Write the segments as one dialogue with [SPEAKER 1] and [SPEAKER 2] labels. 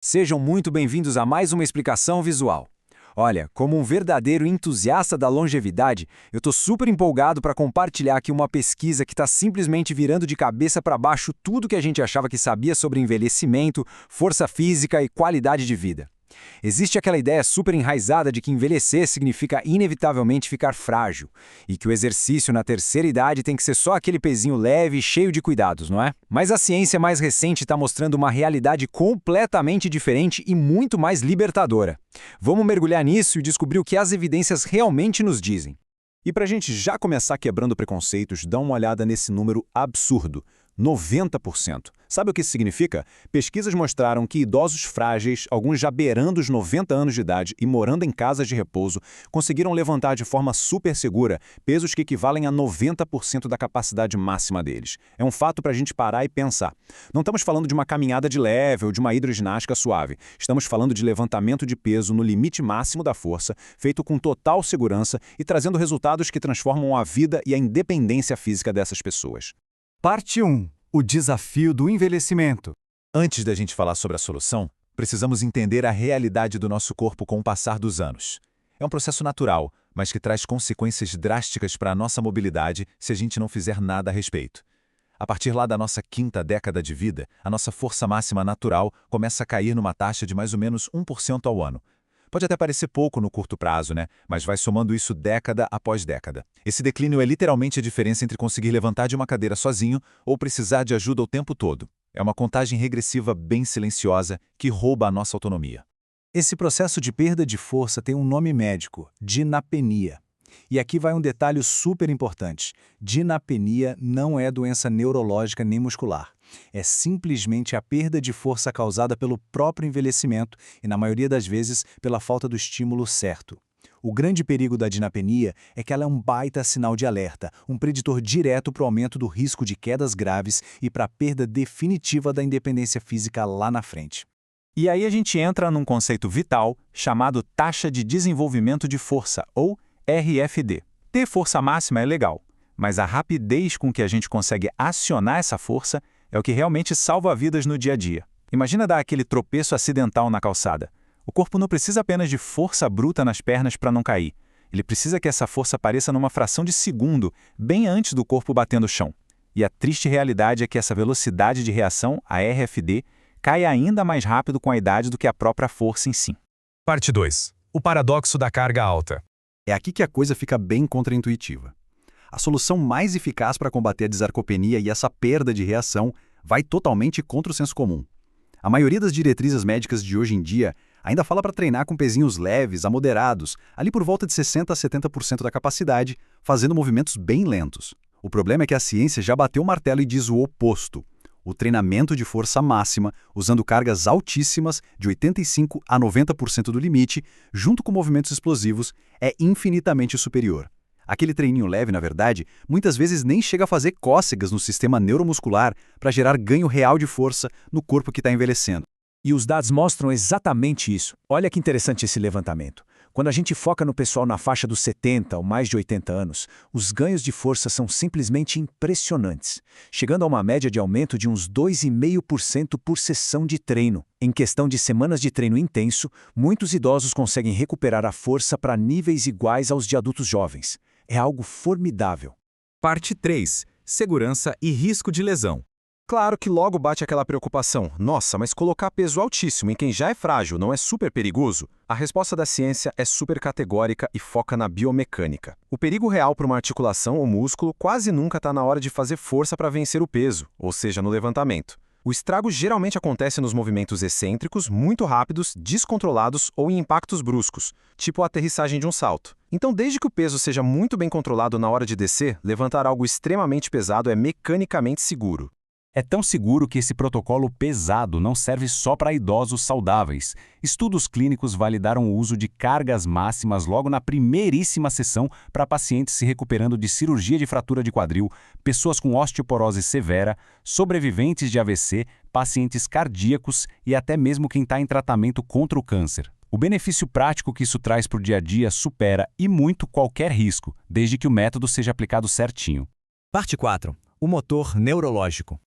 [SPEAKER 1] Sejam muito bem-vindos a mais uma explicação visual. Olha, como um verdadeiro entusiasta da longevidade, eu estou super empolgado para compartilhar aqui uma pesquisa que está simplesmente virando de cabeça para baixo tudo que a gente achava que sabia sobre envelhecimento, força física e qualidade de vida. Existe aquela ideia super enraizada de que envelhecer significa inevitavelmente ficar frágil, e que o exercício na terceira idade tem que ser só aquele pezinho leve e cheio de cuidados, não é? Mas a ciência mais recente está mostrando uma realidade completamente diferente e muito mais libertadora. Vamos mergulhar nisso e descobrir o que as evidências realmente nos dizem.
[SPEAKER 2] E para a gente já começar quebrando preconceitos, dá uma olhada nesse número absurdo. 90%. Sabe o que isso significa? Pesquisas mostraram que idosos frágeis, alguns já beirando os 90 anos de idade e morando em casas de repouso, conseguiram levantar de forma super segura pesos que equivalem a 90% da capacidade máxima deles. É um fato para a gente parar e pensar. Não estamos falando de uma caminhada de leve ou de uma hidroginástica suave. Estamos falando de levantamento de peso no limite máximo da força, feito com total segurança e trazendo resultados que transformam a vida e a independência física dessas pessoas.
[SPEAKER 3] Parte 1. O desafio do envelhecimento.
[SPEAKER 2] Antes da gente falar sobre a solução, precisamos entender a realidade do nosso corpo com o passar dos anos. É um processo natural, mas que traz consequências drásticas para a nossa mobilidade se a gente não fizer nada a respeito. A partir lá da nossa quinta década de vida, a nossa força máxima natural começa a cair numa taxa de mais ou menos 1% ao ano. Pode até parecer pouco no curto prazo, né? Mas vai somando isso década após década. Esse declínio é literalmente a diferença entre conseguir levantar de uma cadeira sozinho ou precisar de ajuda o tempo todo. É uma contagem regressiva bem silenciosa que rouba a nossa autonomia.
[SPEAKER 3] Esse processo de perda de força tem um nome médico, dinapenia. E aqui vai um detalhe super importante. Dinapenia não é doença neurológica nem muscular. É simplesmente a perda de força causada pelo próprio envelhecimento e, na maioria das vezes, pela falta do estímulo certo. O grande perigo da dinapenia é que ela é um baita sinal de alerta, um preditor direto para o aumento do risco de quedas graves e para a perda definitiva da independência física lá na frente.
[SPEAKER 2] E aí a gente entra num conceito vital chamado taxa de desenvolvimento de força, ou RFD. Ter força máxima é legal, mas a rapidez com que a gente consegue acionar essa força é o que realmente salva vidas no dia a dia. Imagina dar aquele tropeço acidental na calçada. O corpo não precisa apenas de força bruta nas pernas para não cair. Ele precisa que essa força apareça numa fração de segundo, bem antes do corpo bater no chão. E a triste realidade é que essa velocidade de reação, a RFD, cai ainda mais rápido com a idade do que a própria força em si.
[SPEAKER 4] Parte 2. O paradoxo da carga alta.
[SPEAKER 3] É aqui que a coisa fica bem contraintuitiva. A solução mais eficaz para combater a desarcopenia e essa perda de reação vai totalmente contra o senso comum. A maioria das diretrizes médicas de hoje em dia ainda fala para treinar com pezinhos leves a moderados, ali por volta de 60% a 70% da capacidade, fazendo movimentos bem lentos. O problema é que a ciência já bateu o martelo e diz o oposto. O treinamento de força máxima, usando cargas altíssimas, de 85% a 90% do limite, junto com movimentos explosivos, é infinitamente superior. Aquele treininho leve, na verdade, muitas vezes nem chega a fazer cócegas no sistema neuromuscular para gerar ganho real de força no corpo que está envelhecendo.
[SPEAKER 1] E os dados mostram exatamente isso. Olha que interessante esse levantamento. Quando a gente foca no pessoal na faixa dos 70 ou mais de 80 anos, os ganhos de força são simplesmente impressionantes, chegando a uma média de aumento de uns 2,5% por sessão de treino. Em questão de semanas de treino intenso, muitos idosos conseguem recuperar a força para níveis iguais aos de adultos jovens. É algo formidável.
[SPEAKER 4] Parte 3. Segurança e risco de lesão.
[SPEAKER 5] Claro que logo bate aquela preocupação. Nossa, mas colocar peso altíssimo em quem já é frágil não é super perigoso? A resposta da ciência é super categórica e foca na biomecânica. O perigo real para uma articulação ou músculo quase nunca está na hora de fazer força para vencer o peso, ou seja, no levantamento. O estrago geralmente acontece nos movimentos excêntricos, muito rápidos, descontrolados ou em impactos bruscos, tipo a aterrissagem de um salto. Então, desde que o peso seja muito bem controlado na hora de descer, levantar algo extremamente pesado é mecanicamente seguro.
[SPEAKER 6] É tão seguro que esse protocolo pesado não serve só para idosos saudáveis. Estudos clínicos validaram o uso de cargas máximas logo na primeiríssima sessão para pacientes se recuperando de cirurgia de fratura de quadril, pessoas com osteoporose severa, sobreviventes de AVC, pacientes cardíacos e até mesmo quem está em tratamento contra o câncer. O benefício prático que isso traz para o dia a dia supera e muito qualquer risco, desde que o método seja aplicado certinho.
[SPEAKER 7] Parte 4. O motor neurológico.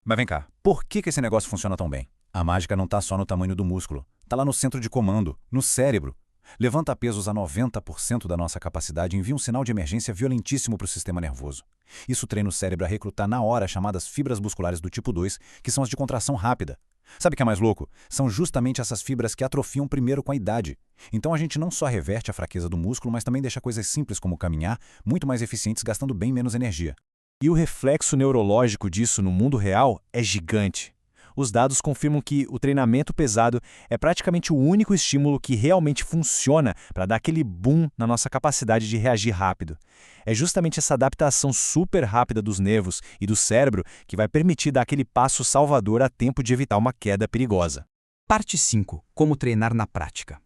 [SPEAKER 2] Mas vem cá, por que esse negócio funciona tão bem?
[SPEAKER 3] A mágica não está só no tamanho do músculo, está lá no centro de comando, no cérebro. Levanta pesos a 90% da nossa capacidade e envia um sinal de emergência violentíssimo para o sistema nervoso. Isso treina o cérebro a recrutar na hora as chamadas fibras musculares do tipo 2, que são as de contração rápida. Sabe o que é mais louco? São justamente essas fibras que atrofiam primeiro com a idade. Então a gente não só reverte a fraqueza do músculo, mas também deixa coisas simples como caminhar muito mais eficientes, gastando bem menos energia.
[SPEAKER 2] E o reflexo neurológico disso no mundo real é gigante. Os dados confirmam que o treinamento pesado é praticamente o único estímulo que realmente funciona para dar aquele boom na nossa capacidade de reagir rápido. É justamente essa adaptação super rápida dos nervos e do cérebro que vai permitir dar aquele passo salvador a tempo de evitar uma queda perigosa.
[SPEAKER 1] Parte 5. Como treinar na prática.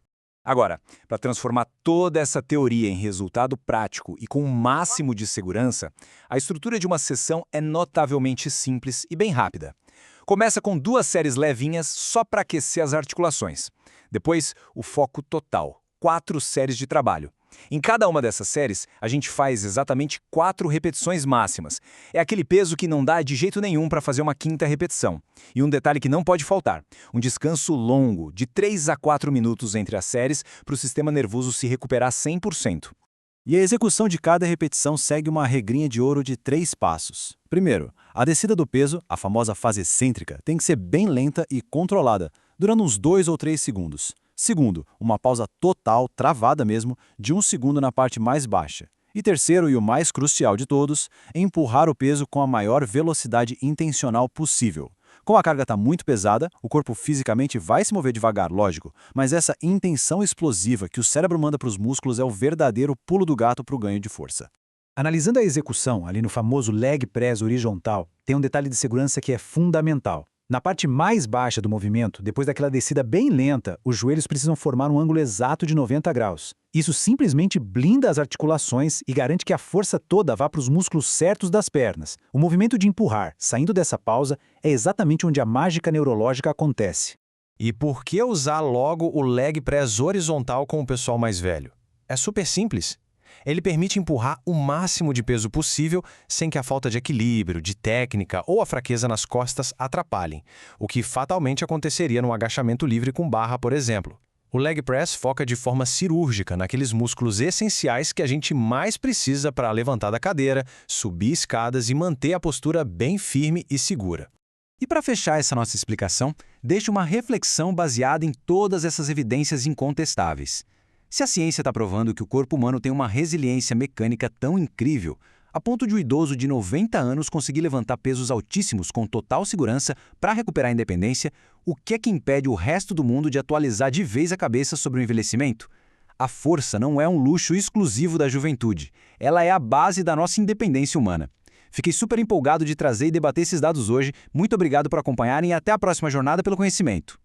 [SPEAKER 1] Agora, para transformar toda essa teoria em resultado prático e com o máximo de segurança, a estrutura de uma sessão é notavelmente simples e bem rápida. Começa com 2 séries levinhas só para aquecer as articulações. Depois, o foco total, 4 séries de trabalho. Em cada uma dessas séries, a gente faz exatamente 4 repetições máximas. É aquele peso que não dá de jeito nenhum para fazer uma 5ª repetição. E um detalhe que não pode faltar, um descanso longo, de 3 a 4 minutos entre as séries, para o sistema nervoso se recuperar 100%.
[SPEAKER 3] E a execução de cada repetição segue uma regrinha de ouro de 3 passos. Primeiro, a descida do peso, a famosa fase excêntrica, tem que ser bem lenta e controlada, durando uns 2 ou 3 segundos. Segundo, uma pausa total, travada mesmo, de 1 segundo na parte mais baixa. E terceiro, e o mais crucial de todos, empurrar o peso com a maior velocidade intencional possível. Como a carga está muito pesada, o corpo fisicamente vai se mover devagar, lógico, mas essa intenção explosiva que o cérebro manda para os músculos é o verdadeiro pulo do gato para o ganho de força.
[SPEAKER 1] Analisando a execução, ali no famoso leg press horizontal, tem um detalhe de segurança que é fundamental. Na parte mais baixa do movimento, depois daquela descida bem lenta, os joelhos precisam formar um ângulo exato de 90 graus. Isso simplesmente blinda as articulações e garante que a força toda vá para os músculos certos das pernas. O movimento de empurrar, saindo dessa pausa, é exatamente onde a mágica neurológica acontece.
[SPEAKER 5] E por que usar logo o leg press horizontal com o pessoal mais velho? É super simples. Ele permite empurrar o máximo de peso possível sem que a falta de equilíbrio, de técnica ou a fraqueza nas costas atrapalhem, o que fatalmente aconteceria num agachamento livre com barra, por exemplo. O leg press foca de forma cirúrgica naqueles músculos essenciais que a gente mais precisa para levantar da cadeira, subir escadas e manter a postura bem firme e segura.
[SPEAKER 1] E para fechar essa nossa explicação, deixe uma reflexão baseada em todas essas evidências incontestáveis. Se a ciência está provando que o corpo humano tem uma resiliência mecânica tão incrível, a ponto de um idoso de 90 anos conseguir levantar pesos altíssimos com total segurança para recuperar a independência, o que é que impede o resto do mundo de atualizar de vez a cabeça sobre o envelhecimento? A força não é um luxo exclusivo da juventude, ela é a base da nossa independência humana. Fiquei super empolgado de trazer e debater esses dados hoje, muito obrigado por acompanharem e até a próxima jornada pelo conhecimento.